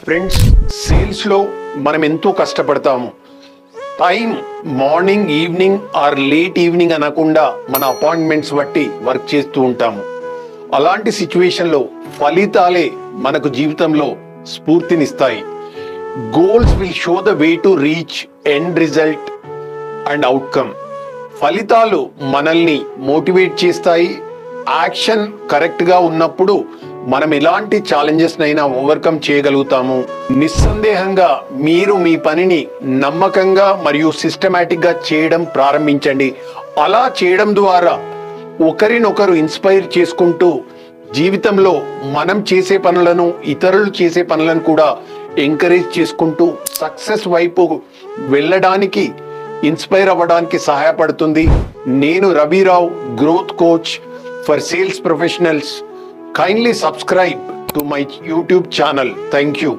Friends, sales లో మనం ఎంతో కష్టపడతాము. Time morning evening or late evening అనకుండా మన అపాయింట్మెంట్స్ బట్టి వర్క్ చేస్తూ ఉంటాము. అలాంటి సిచ్యువేషన్లో ఫలితాలే మనకు జీవితంలో స్ఫూర్తినిస్తాయి. Goals will show the way to reach end result and outcome. ఫలితాలు మనల్ని మోటివేట్ చేస్తాయి. యాక్షన్ కరెక్ట్ గా ఉన్నప్పుడు మనం ఎలాంటి ఛాలెంజెస్ నైనా ఓవర్కమ్ చేయగలుగుతాము. నిస్సందేహంగా మీరు మీ పనిని నమ్మకంగా మరియు సిస్టమేటిక్ గా చేయడం ప్రారంభించండి. అలా చేయడం ద్వారా ఒకరినొకరు ఇన్స్పైర్ చేసుకుంటూ జీవితంలో మనం చేసే పనులను, ఇతరులు చేసే పనులను కూడా ఎంకరేజ్ చేసుకుంటూ సక్సెస్ వైపు వెళ్ళడానికి, ఇన్స్పైర్ అవ్వడానికి సహాయపడుతుంది. నేను Ravi Rao, growth coach for sales professionals. Kindly subscribe to my YouTube channel. Thank you.